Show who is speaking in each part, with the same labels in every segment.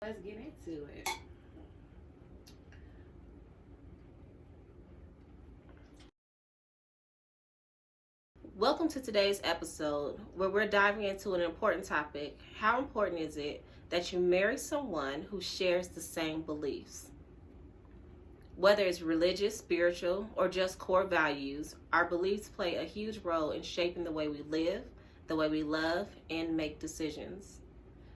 Speaker 1: Let's get into it.
Speaker 2: Welcome to today's episode where we're diving into an important topic. How important is it that you marry someone who shares the same beliefs? Whether it's religious, spiritual, or just core values, our beliefs play a huge role in shaping the way we live, the way we love, and make decisions.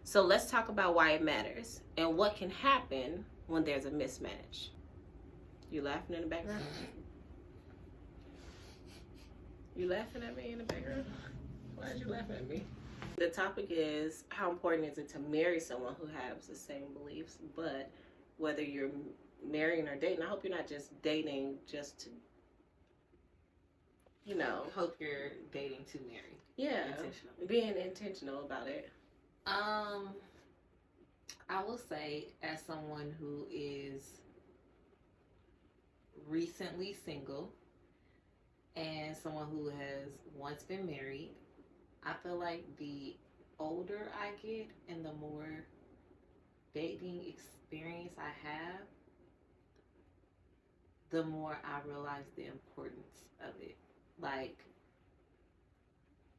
Speaker 2: So let's talk about why it matters and what can happen when there's a mismatch. You laughing in the background? You laughing at me in the background? Why are you laughing at me? The topic is how important is it to marry someone who has the same beliefs, but whether you're marrying or dating, I hope you're not just dating just to,
Speaker 1: Hope you're dating to marry.
Speaker 2: yeah,
Speaker 1: Intentionally.
Speaker 2: being intentional about it.
Speaker 1: I will say, as someone who is recently single and someone who has once been married, I feel like the older I get and the more dating experience I have, the more I realize the importance of it. Like,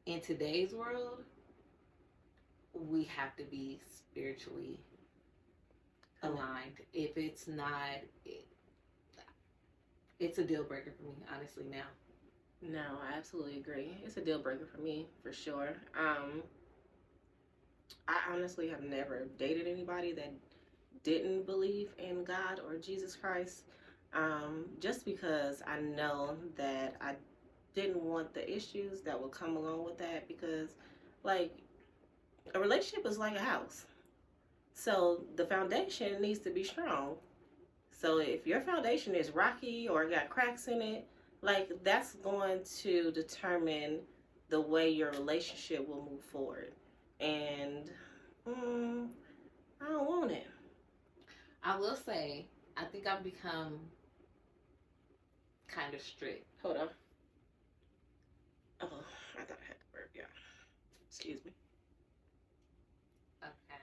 Speaker 1: in today's world, we have to be spiritually aligned. If it's not, it's a deal breaker for me, honestly, now.
Speaker 2: No, I absolutely agree. It's a deal breaker for me, for sure. I honestly have never dated anybody that didn't believe in God or Jesus Christ, just because I know that I didn't want the issues that would come along with that. Because, like, a relationship is like a house, so the foundation needs to be strong. So if your foundation is rocky or got cracks in it, like, that's going to determine the way your relationship will move forward. And I don't want it.
Speaker 1: I will say, I think I've become kind of strict.
Speaker 2: Hold on. Oh, I thought I had to burp. Yeah. Excuse me.
Speaker 1: Okay.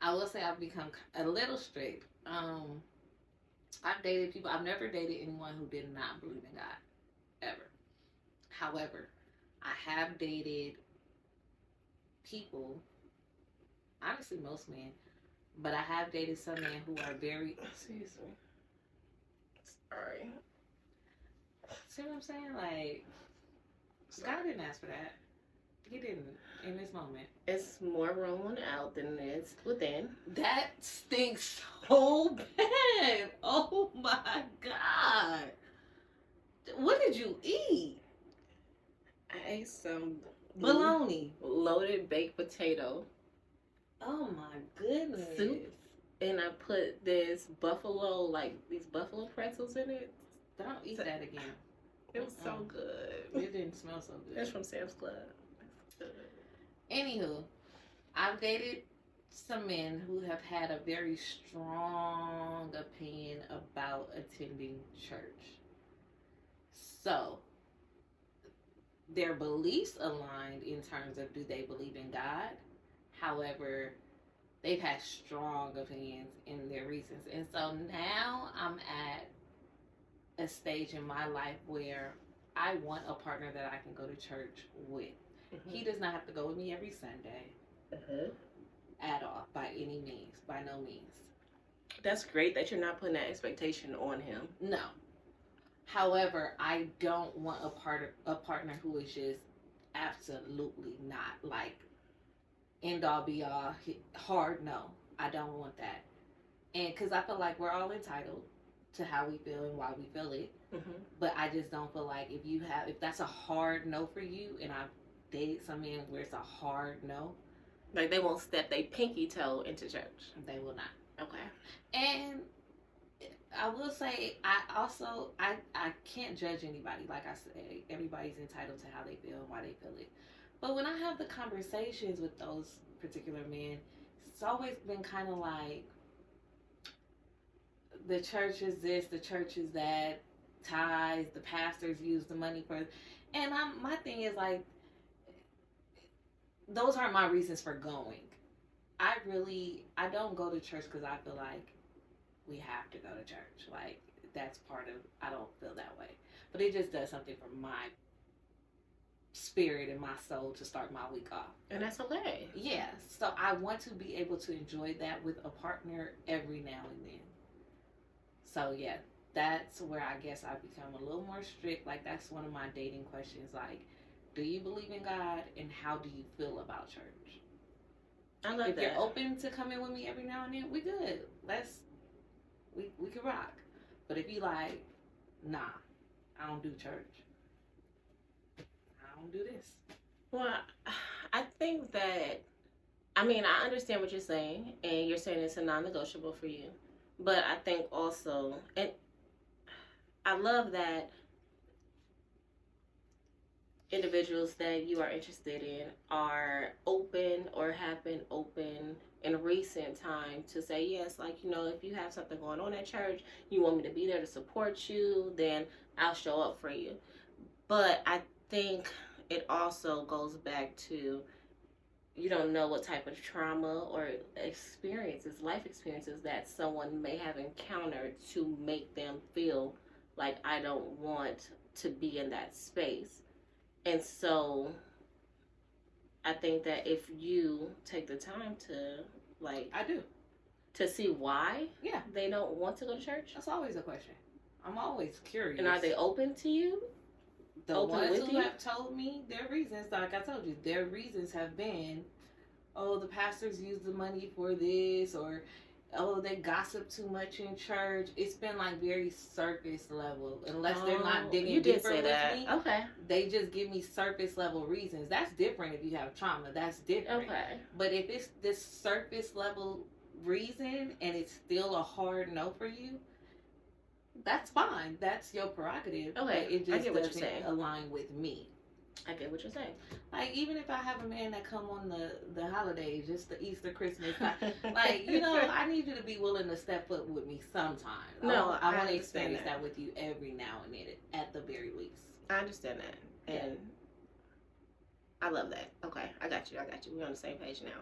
Speaker 1: I will say I've become a little strict. I've dated people. I've never dated anyone who did not believe in God, ever. However, I have dated people, honestly, most men, but I have dated some men who are very.
Speaker 2: Excuse me. Sorry.
Speaker 1: See what I'm saying? Like, God didn't ask for that. He didn't in this moment.
Speaker 2: It's more rolling out than it's within.
Speaker 1: That stinks so bad. Oh my God. What did you eat?
Speaker 2: I ate some
Speaker 1: Bologna.
Speaker 2: loaded baked potato
Speaker 1: Oh my goodness.
Speaker 2: soup, and I put this buffalo, like these buffalo pretzels in it.
Speaker 1: Don't eat that again.
Speaker 2: It was so good.
Speaker 1: It didn't smell so good.
Speaker 2: It's from Sam's Club.
Speaker 1: Anywho, I've dated some men who have had a very strong opinion about attending church. So, their beliefs aligned in terms of do they believe in God. However, they've had strong opinions in their reasons. And so now I'm at a stage in my life where I want a partner that I can go to church with. Mm-hmm. He does not have to go with me every Sunday at all, by any means, by no means.
Speaker 2: That's great that you're not putting that expectation on him.
Speaker 1: No. However, I don't want a partner who is just absolutely not like end all be all hard no. I don't want that. And because I feel like we're all entitled to how we feel and why we feel it. Mm-hmm. But I just don't feel like if that's a hard no for you, and I've dated some men where it's a hard no.
Speaker 2: Like, they won't step their pinky toe into church.
Speaker 1: They will not.
Speaker 2: Okay.
Speaker 1: And I will say, I can't judge anybody. Like I said, everybody's entitled to how they feel and why they feel it. But when I have the conversations with those particular men, it's always been kind of like, the church is this, the church is that, tithes, the pastors use the money for, and my thing is like, those aren't my reasons for going. I I don't go to church because I feel like we have to go to church. Like, that's part of, I don't feel that way. But it just does something for my spirit and my soul to start my week off.
Speaker 2: And that's okay.
Speaker 1: Yeah. So I want to be able to enjoy that with a partner every now and then. So yeah, that's where I guess I become a little more strict. Like, that's one of my dating questions. Like, do you believe in God, and how do you feel about church?
Speaker 2: I love
Speaker 1: If
Speaker 2: that.
Speaker 1: you're open to coming with me every now and then, we good. We can rock. But if you like, nah, I don't do church. I don't do this.
Speaker 2: Well, I think that, I mean, I understand what you're saying, and you're saying it's a non-negotiable for you. But I think also, and I love that individuals that you are interested in are open or have been open in recent time to say, yes, like, you know, if you have something going on at church, you want me to be there to support you, then I'll show up for you. But I think it also goes back to, you don't know what type of trauma or experiences, life experiences that someone may have encountered to make them feel like, I don't want to be in that space. And so I think that if you take the time to, like,
Speaker 1: I do.
Speaker 2: to see why
Speaker 1: Yeah.
Speaker 2: they don't want to go to church.
Speaker 1: That's always a question. I'm always curious.
Speaker 2: And are they open to you?
Speaker 1: The
Speaker 2: open
Speaker 1: ones
Speaker 2: with
Speaker 1: who
Speaker 2: you?
Speaker 1: have told me their reasons, like I told you, their reasons have been, oh, the pastors use the money for this, or oh, they gossip too much in church. It's been like very surface level. Unless they're not digging
Speaker 2: you did
Speaker 1: deeper
Speaker 2: say
Speaker 1: with
Speaker 2: that.
Speaker 1: me,
Speaker 2: Okay.
Speaker 1: they just give me surface level reasons. That's different if you have trauma. That's different.
Speaker 2: Okay.
Speaker 1: But if it's this surface level reason and it's still a hard no for you, that's fine. That's your prerogative.
Speaker 2: Okay,
Speaker 1: But it
Speaker 2: I
Speaker 1: just
Speaker 2: get what you're
Speaker 1: doesn't
Speaker 2: saying.
Speaker 1: align with me.
Speaker 2: I get what you're saying.
Speaker 1: Like, even if I have a man that come on the holidays, just the Easter, Christmas, like, you know, I need you to be willing to step up with me sometimes.
Speaker 2: No,
Speaker 1: I
Speaker 2: I
Speaker 1: want to
Speaker 2: understand
Speaker 1: experience
Speaker 2: that.
Speaker 1: that with you every now and then, at the very least.
Speaker 2: I understand that. And I love that. Okay, I got you. We're on the same page now.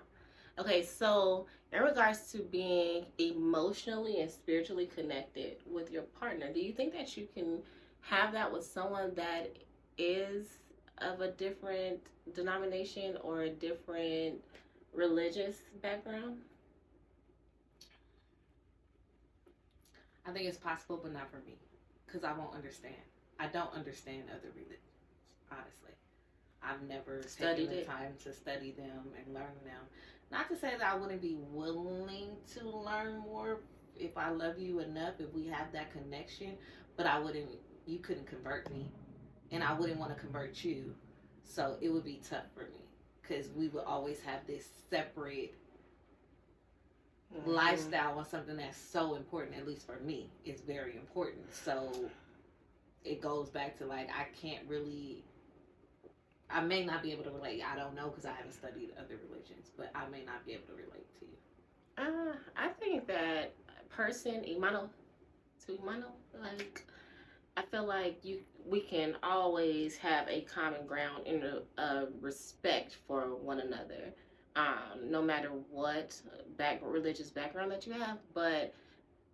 Speaker 2: Okay, so in regards to being emotionally and spiritually connected with your partner, do you think that you can have that with someone that is of a different denomination or a different religious background?
Speaker 1: I think it's possible, but not for me, because I won't understand. I don't understand other religions, honestly. I've never
Speaker 2: Studied
Speaker 1: taken the
Speaker 2: it.
Speaker 1: time to study them and learn them. Not to say that I wouldn't be willing to learn more if I love you enough, if we have that connection, but you couldn't convert me, and I wouldn't want to convert you. So it would be tough for me, because we would always have this separate lifestyle on something that's so important. At least for me, it's very important. So it goes back to, like, I may not be able to relate. I don't know, because I haven't studied other religions, but I may not be able to relate to you.
Speaker 2: I think that person, Imano to Imano, like, I feel like we can always have a common ground in a respect for one another, no matter what religious background that you have. But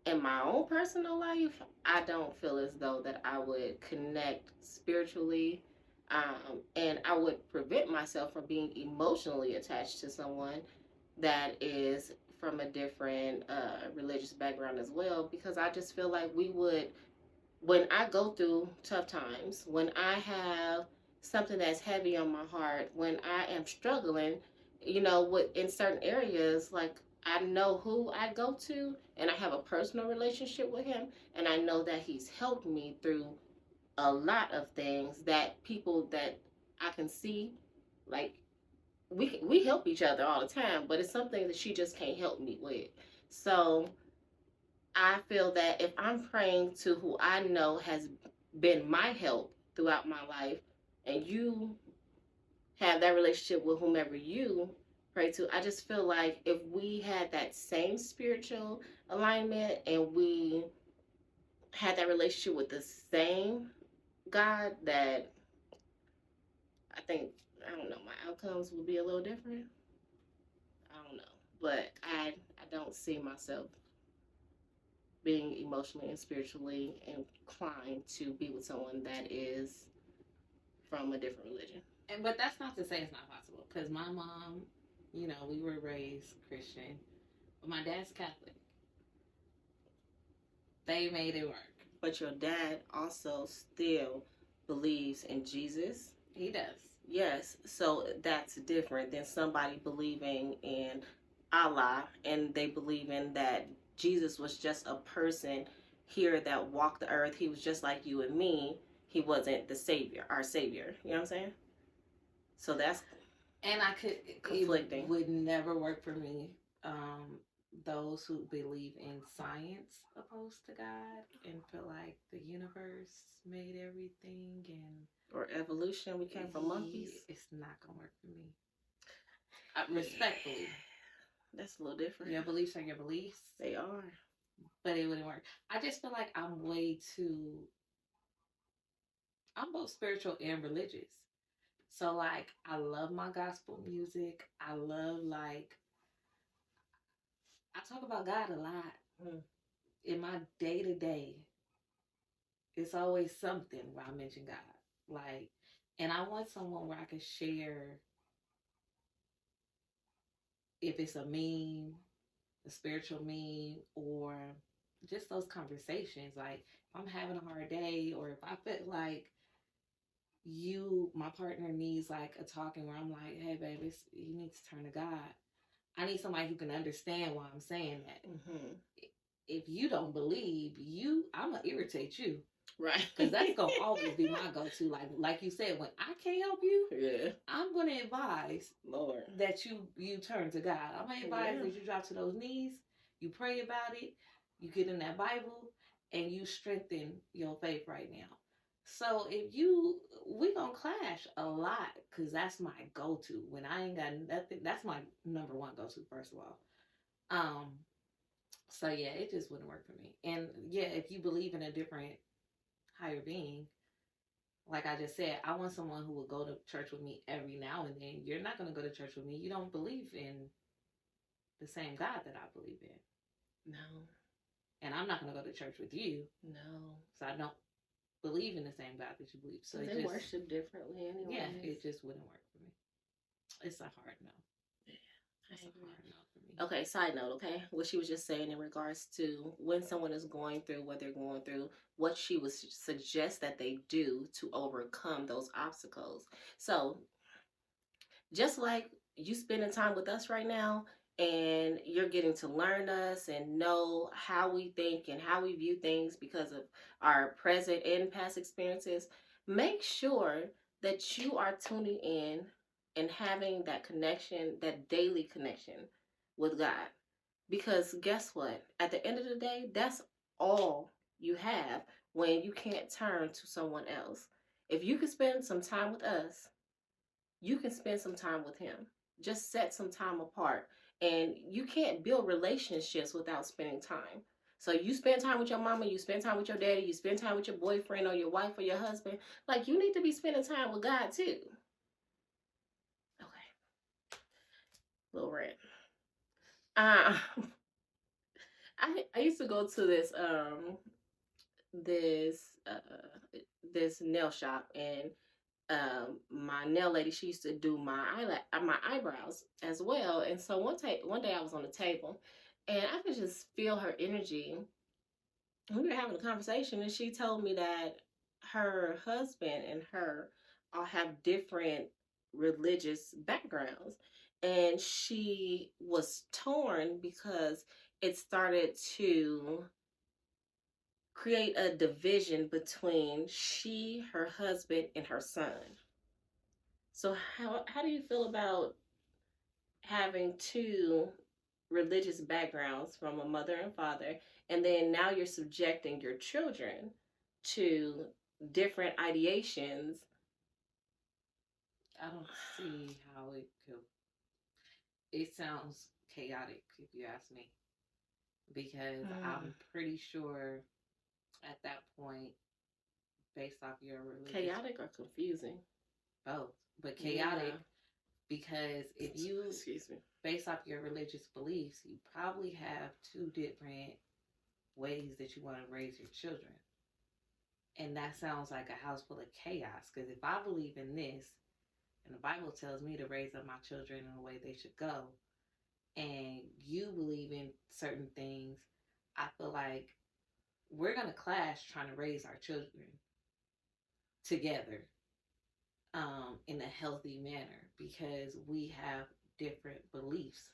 Speaker 2: in my own personal life, I don't feel as though that I would connect spiritually, and I would prevent myself from being emotionally attached to someone that is from a different religious background as well, because I just feel like we would, when I go through tough times, when I have something that's heavy on my heart, when I am struggling, you know, in certain areas, like, I know who I go to, and I have a personal relationship with him, and I know that he's helped me through a lot of things that people that I can see, like, we help each other all the time, but it's something that she just can't help me with. So I feel that if I'm praying to who I know has been my help throughout my life, and you have that relationship with whomever you pray to, I just feel like if we had that same spiritual alignment and we had that relationship with the same God, that I think, I don't know, my outcomes would be a little different. I don't know. But see myself being emotionally and spiritually inclined to be with someone that is from a different religion.
Speaker 1: But that's not to say it's not possible, because my mom, you know, we were raised Christian, but my dad's Catholic. They made it work.
Speaker 2: But your dad also still believes in Jesus.
Speaker 1: He does.
Speaker 2: Yes, so that's different than somebody believing in Allah and they believe in that Jesus was just a person here that walked the earth. He was just like you and me. He wasn't the savior, our savior. You know what I'm saying? So that's
Speaker 1: conflicting. It would never work for me. Those who believe in science opposed to God and feel like the universe made everything
Speaker 2: or evolution, we came from monkeys.
Speaker 1: It's not gonna work for me. Respectfully,
Speaker 2: that's a little different.
Speaker 1: Your beliefs are your beliefs.
Speaker 2: They are,
Speaker 1: but it wouldn't work. I just feel like I'm both spiritual and religious. So like, I love my gospel music. I love I talk about God a lot in my day to day. It's always something where I mention God, and I want someone where I can share. If it's a meme, a spiritual meme, or just those conversations. Like if I'm having a hard day, or if I feel like my partner needs like a talking where I'm like, hey babe, you need to turn to God. I need somebody who can understand why I'm saying that.
Speaker 2: Mm-hmm.
Speaker 1: If you don't believe, I'm going to irritate you.
Speaker 2: Right.
Speaker 1: Because that's going to always be my go-to. Like you said, when I can't help you,
Speaker 2: yeah,
Speaker 1: I'm going to advise
Speaker 2: Lord
Speaker 1: that you turn to God. I'm going to advise that you drop to those knees, you pray about it, you get in that Bible, and you strengthen your faith right now. So we gonna clash a lot, because that's my go-to. When I ain't got nothing, that's my number one go-to, first of all. So yeah, it just wouldn't work for me. And yeah, if you believe in a different higher being, like I just said, I want someone who will go to church with me every now and then. You're not gonna go to church with me. You don't believe in the same God that I believe in.
Speaker 2: No.
Speaker 1: And I'm not gonna go to church with you.
Speaker 2: No. So
Speaker 1: I don't believe in the same God that you believe. So
Speaker 2: they worship differently anyway.
Speaker 1: Yeah, it just wouldn't work for me. It's a hard no.
Speaker 2: Yeah, it's a hard no for me. Okay, side note, okay? What she was just saying in regards to when someone is going through what they're going through, what she would suggest that they do to overcome those obstacles. So, just like you spending time with us right now, and you're getting to learn us and know how we think and how we view things because of our present and past experiences, make sure that you are tuning in and having that connection, that daily connection with God. Because guess what? At the end of the day, that's all you have when you can't turn to someone else. If you can spend some time with us, you can spend some time with Him. Just set some time apart. And you can't build relationships without spending time. So you spend time with your mama, you spend time with your daddy, you spend time with your boyfriend or your wife or your husband. Like, you need to be spending time with God too. Okay. Little rant. I used to go to this nail shop, and my nail lady, she used to do my eyebrows as well. And so one day I was on the table, and I could just feel her energy. We were having a conversation, and she told me that her husband and her all have different religious backgrounds, and she was torn because it started to create a division between her husband, and her son. So how do you feel about having two religious backgrounds from a mother and father, and then now you're subjecting your children to different ideations?
Speaker 1: I don't see how it could. It sounds chaotic, if you ask me, because I'm pretty sure at that point, based off your religion,
Speaker 2: chaotic or confusing,
Speaker 1: both, but chaotic, because if you
Speaker 2: excuse me,
Speaker 1: based off your religious beliefs, you probably have two different ways that you want to raise your children. And that sounds like a house full of chaos. Because if I believe in this, and the Bible tells me to raise up my children in the way they should go, and you believe in certain things, I feel like we're going to clash trying to raise our children together in a healthy manner because we have different beliefs.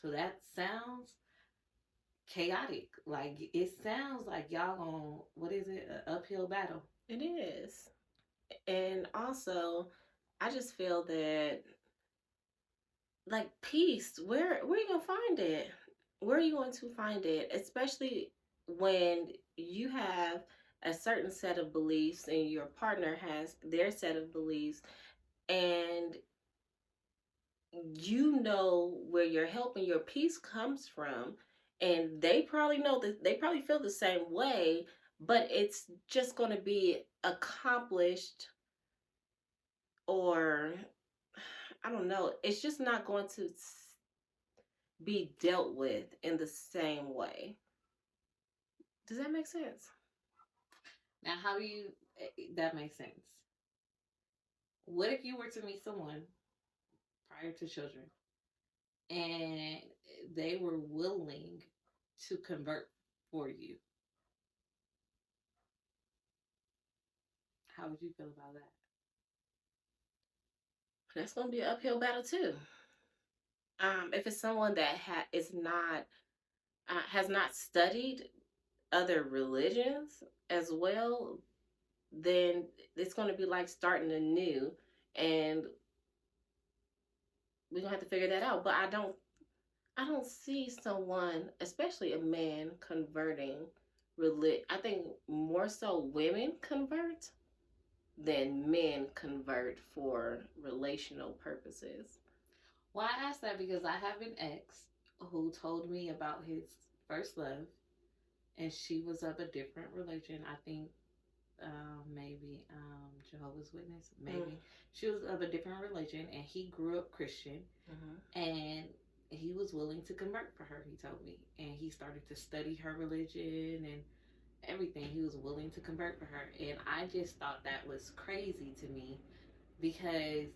Speaker 1: So that sounds chaotic. Like it sounds like y'all on what is it, an uphill battle?
Speaker 2: It is. And also, I just feel that like peace, where are you gonna find it? Where are you going to find it? Especially when you have a certain set of beliefs and your partner has their set of beliefs, and you know where your help and your peace comes from, and they probably know that they probably feel the same way, but it's just going to be accomplished, or I don't know, it's just not going to be dealt with in the same way. Does that make sense?
Speaker 1: Now, how do you, that makes sense. What if you were to meet someone prior to children and they were willing to convert for you? How would you feel about that?
Speaker 2: That's going to be an uphill battle too. If it's someone that is not has not studied other religions as well, then it's going to be like starting anew, and we're gonna have to figure that out. But I don't see someone, especially a man, converting I think more so women convert than men convert for relational purposes.
Speaker 1: Well, I asked that because I have an ex who told me about his first love, and she was of a different religion. I think maybe Jehovah's Witness, maybe. She was of a different religion, and he grew up Christian, and he was willing to convert for her, he told me. And he started to study her religion and everything. He was willing to convert for her. And I just thought that was crazy to me because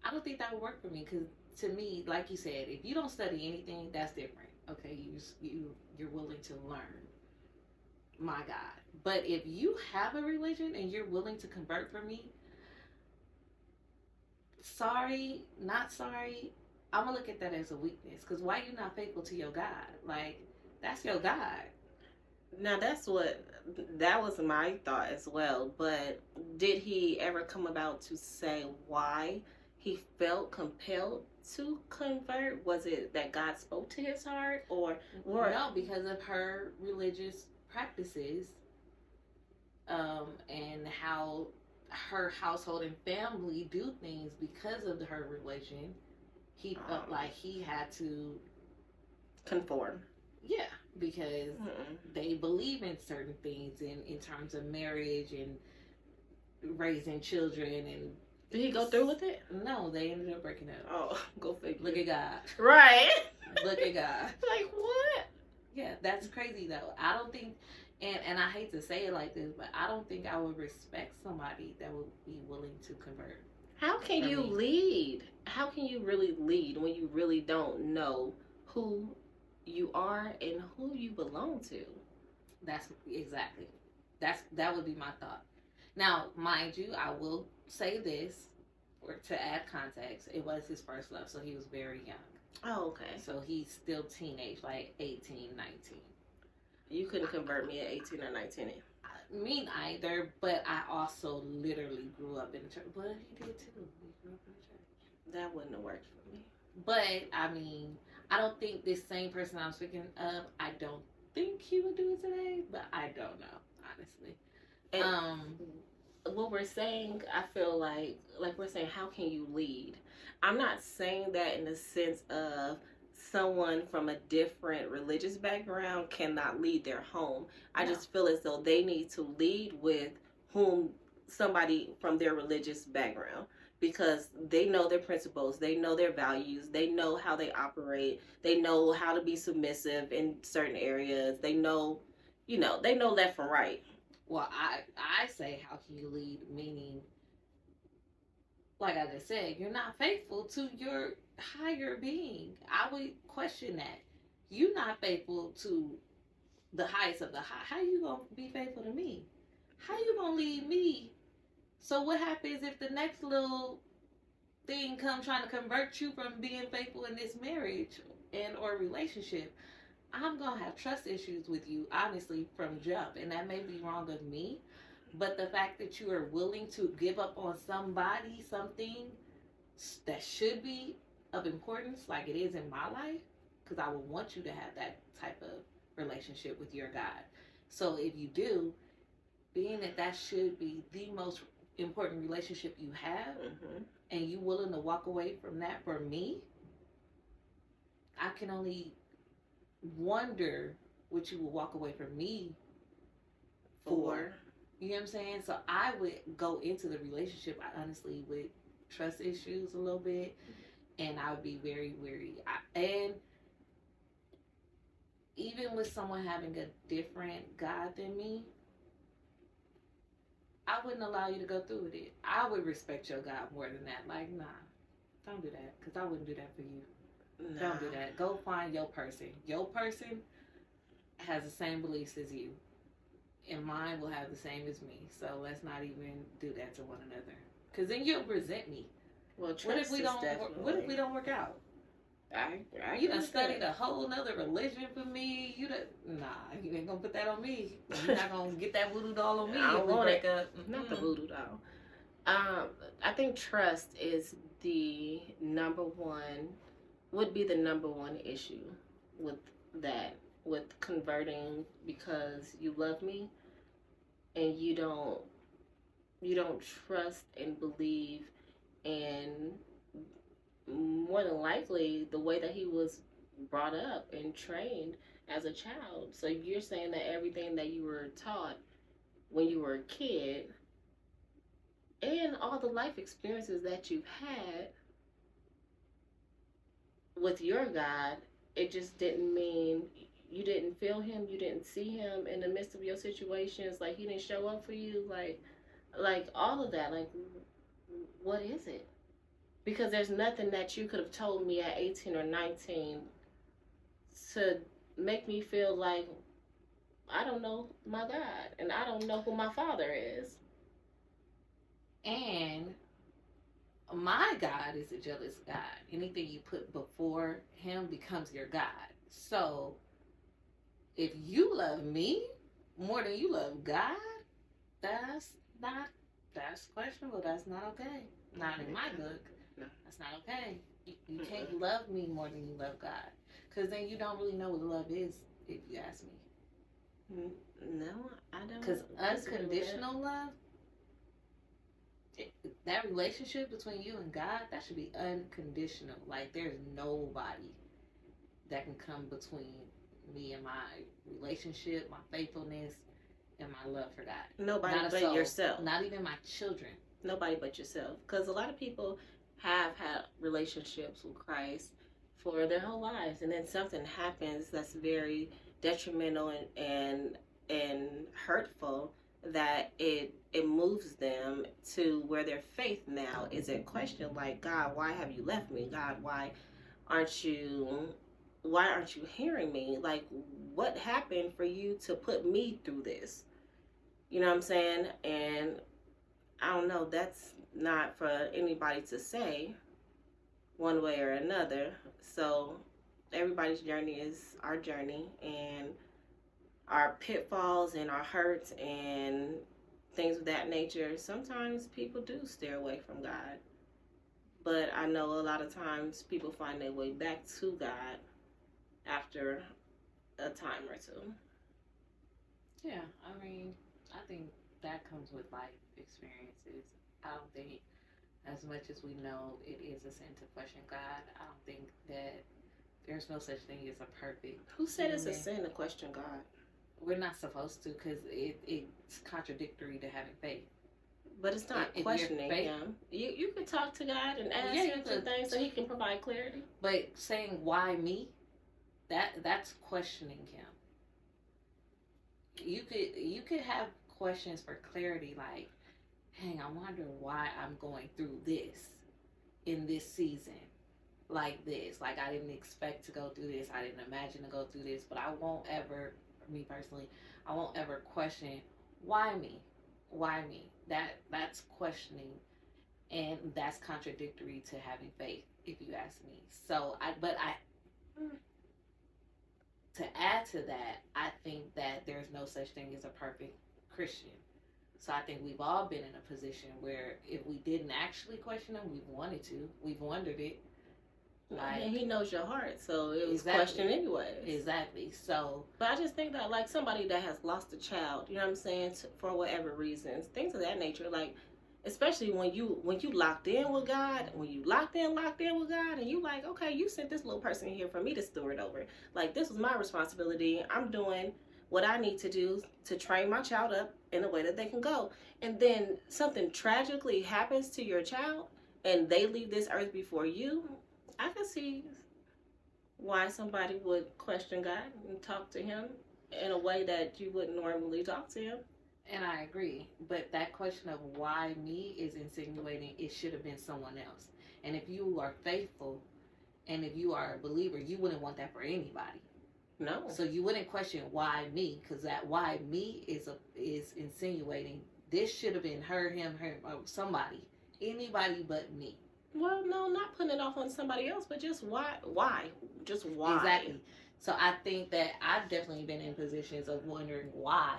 Speaker 1: I don't think that would work for me. Because to me, like you said, if you don't study anything, that's different. Okay, you're willing to learn. My God. But if you have a religion and you're willing to convert for me, sorry, not sorry, I'm gonna look at that as a weakness. Because why you not faithful to your God? Like, that's your God.
Speaker 2: Now that was my thought as well. But did he ever come about to say why he felt compelled to convert? Was it that God spoke to his heart, or
Speaker 1: no? Because of her religious practices, and how her household and family do things because of her religion. He felt like he had to
Speaker 2: conform.
Speaker 1: Yeah, because they believe in certain things in terms of marriage and raising children. And
Speaker 2: did he go through with it?
Speaker 1: No, they ended up breaking up.
Speaker 2: Oh, go figure.
Speaker 1: Look at God.
Speaker 2: Right.
Speaker 1: Look at God.
Speaker 2: Like what?
Speaker 1: Yeah, that's crazy though. I don't think, and I hate to say it like this, but I don't think I would respect somebody that would be willing to convert.
Speaker 2: How can you lead? How can you really lead when you really don't know who you are and who you belong to?
Speaker 1: That's exactly. That would be my thought. Now, mind you, I will say this to add context. It was his first love, so he was very young.
Speaker 2: Oh, okay.
Speaker 1: So he's still teenage, like 18, 19.
Speaker 2: You couldn't convert me at 18 or 19.
Speaker 1: Me neither, but I also literally grew up in the church. But he did too. He grew up in the church.
Speaker 2: That wouldn't have worked for me.
Speaker 1: But, I mean, I don't think this same person I'm speaking of, I don't think he would do it today, but I don't know, honestly.
Speaker 2: And what we're saying, I feel like we're saying, how can you lead? I'm not saying that in the sense of someone from a different religious background cannot lead their home. I just feel as though they need to lead with somebody from their religious background. because they know their principles, they know their values, they know how they operate, they know how to be submissive in certain areas, they know, they know left from right.
Speaker 1: Well, I say, how can you lead? Meaning, like I just said, you're not faithful to your higher being. I would question that. You're not faithful to the highest of the high. How you gonna be faithful to me? How you gonna lead me? So what happens if the next little thing come trying to convert you from being faithful in this marriage and or relationship? I'm gonna have trust issues with you, honestly, from jump, and that may be wrong of me. But the fact that you are willing to give up on somebody, something that should be of importance, like it is in my life, because I would want you to have that type of relationship with your God. So if you do, being that that should be the most important relationship you have, and you willing to walk away from that for me, I can only wonder what you would walk away from me for. You know what I'm saying? So I would go into the relationship, I honestly, with trust issues a little bit, and I would be very wary. And even with someone having a different God than me, I wouldn't allow you to go through with it. I would respect your God more than that. Like, nah, don't do that, because I wouldn't do that for you. Nah. Don't do that. Go find your person. Your person has the same beliefs as you, and mine will have the same as me. So let's not even do that to one another, because then you'll resent me.
Speaker 2: Well, what if we don't?
Speaker 1: What if we don't work out? You done studied a whole nother religion for me. Nah, you ain't gonna put that on me. You're not gonna get that voodoo doll on me.
Speaker 2: I don't want it. Not the voodoo doll. I think trust is would be the number one issue with that, with converting because you love me and you don't trust and believe, and more than likely the way that he was brought up and trained as a child. So you're saying that everything that you were taught when you were a kid and all the life experiences that you've had with your God, it just didn't mean you didn't feel him, you didn't see him in the midst of your situations, like he didn't show up for you, like all of that. Like, what is it? Because there's nothing that you could have told me at 18 or 19 to make me feel like I don't know my God and I don't know who my Father is.
Speaker 1: And my God is a jealous God. Anything you put before him becomes your God. So if you love me more than you love God, that's questionable. That's not okay. Not in my book. That's not okay. You can't love me more than you love God, because then you don't really know what love is, if you ask me.
Speaker 2: No, I don't.
Speaker 1: Because unconditional love, that relationship between you and God, that should be unconditional. Like, there's nobody that can come between me and my relationship, my faithfulness, and my love for God.
Speaker 2: Nobody but yourself.
Speaker 1: Not even my children.
Speaker 2: Nobody but yourself. Because a lot of people have had relationships with Christ for their whole lives, and then something happens that's very detrimental and hurtful, that it moves them to where their faith now is in question. Like, God, why have you left me? God, why aren't you hearing me? Like, what happened for you to put me through this? You know what I'm saying? And I don't know, that's not for anybody to say one way or another. So everybody's journey is our journey, and our pitfalls and our hurts and things of that nature, sometimes people do steer away from God. But I know a lot of times people find their way back to God after a time or two.
Speaker 1: Yeah, I mean, I think that comes with life experiences. I don't think, as much as we know it is a sin to question God, I don't think that there's no such thing as a perfect.
Speaker 2: Who said it's a sin to question God?
Speaker 1: We're not supposed to, because it's contradictory to having faith.
Speaker 2: But it's not questioning him. You could talk to God and ask him some things so he can provide clarity.
Speaker 1: But saying why me, that's questioning him. You could have questions for clarity, like, hang, I wonder why I'm going through this in this season. Like this. Like, I didn't expect to go through this. I didn't imagine to go through this. But I won't ever, me personally, I won't ever question, why me? Why me? That's questioning, and that's contradictory to having faith, if you ask me. So to add to that, I think that there's no such thing as a perfect Christian. So I think we've all been in a position where if we didn't actually question him, we've wanted to. We've wondered it.
Speaker 2: Like, and he knows your heart, so it was questioned anyway.
Speaker 1: Exactly. So,
Speaker 2: but I just think that, like, somebody that has lost a child, you know what I'm saying, for whatever reasons, things of that nature, like, especially when you locked in with God, when you locked in with God, and you like, okay, you sent this little person here for me to steward over. Like, this was my responsibility. I'm doing what I need to do to train my child up in a way that they can go. And then something tragically happens to your child, and they leave this earth before you. I can see why somebody would question God and talk to him in a way that you wouldn't normally talk to him.
Speaker 1: And I agree. But that question of why me is insinuating it should have been someone else. And if you are faithful and if you are a believer, you wouldn't want that for anybody.
Speaker 2: No.
Speaker 1: So you wouldn't question why me, because that why me is insinuating this should have been her, him, or somebody. Anybody but me.
Speaker 2: Well, no, not putting it off on somebody else, but just why? Just why?
Speaker 1: Exactly. So I think that I've definitely been in positions of wondering why.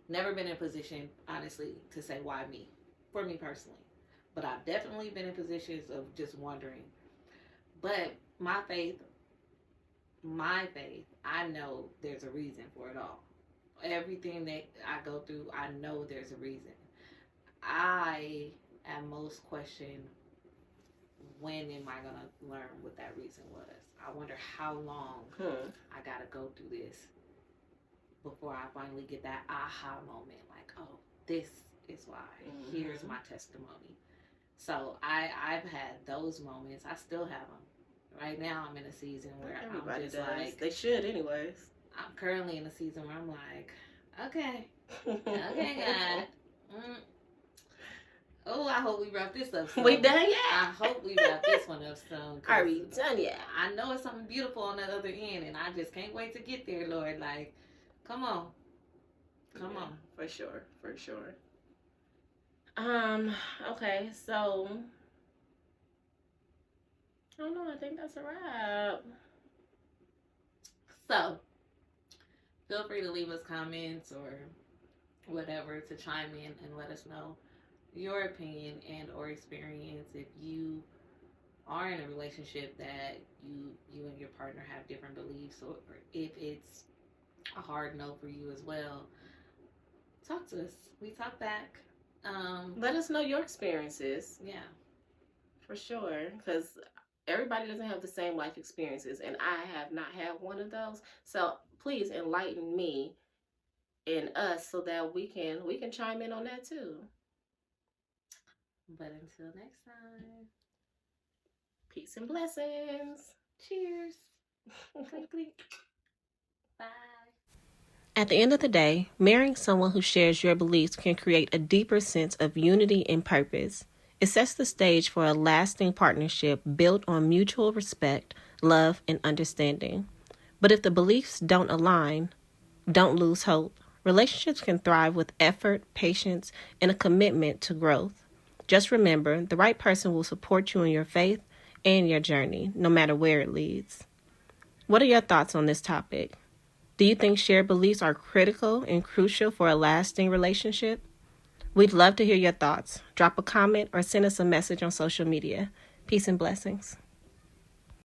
Speaker 1: Never been in a position, honestly, to say why me, for me personally. But I've definitely been in positions of just wondering. But my faith, I know there's a reason for it all. Everything that I go through, I know there's a reason. I am most questioned, when am I going to learn what that reason was? I wonder how long I got to go through this before I finally get that aha moment. Like, oh, this is why. Here's my testimony. So I've had those moments. I still have them. Right now I'm in a season where
Speaker 2: everybody
Speaker 1: I'm just
Speaker 2: does.
Speaker 1: like...
Speaker 2: They should anyways.
Speaker 1: I'm currently in a season where I'm like, okay, God. Oh, I hope we wrap this up soon.
Speaker 2: We done yet?
Speaker 1: I hope we wrap this one up soon.
Speaker 2: Are we done yet?
Speaker 1: I know it's something beautiful on the other end, and I just can't wait to get there, Lord. Like, come on. Come on.
Speaker 2: For sure. Okay, so I don't know, I think that's a wrap.
Speaker 1: So, feel free to leave us comments or whatever to chime in and let us know your opinion and or experience if you are in a relationship that you and your partner have different beliefs, or if it's a hard no for you as well. Talk to us. We talk back.
Speaker 2: Let us know your experiences.
Speaker 1: Yeah,
Speaker 2: for sure, because everybody doesn't have the same life experiences, and I have not had one of those. So please enlighten me and us so that we can chime in on that too.
Speaker 1: But until next time,
Speaker 2: peace and blessings.
Speaker 1: Cheers. Clink, clink. Bye.
Speaker 2: At the end of the day, marrying someone who shares your beliefs can create a deeper sense of unity and purpose. It sets the stage for a lasting partnership built on mutual respect, love, and understanding. But if the beliefs don't align, don't lose hope. Relationships can thrive with effort, patience, and a commitment to growth. Just remember, the right person will support you in your faith and your journey, no matter where it leads. What are your thoughts on this topic? Do you think shared beliefs are critical and crucial for a lasting relationship? We'd love to hear your thoughts. Drop a comment or send us a message on social media. Peace and blessings.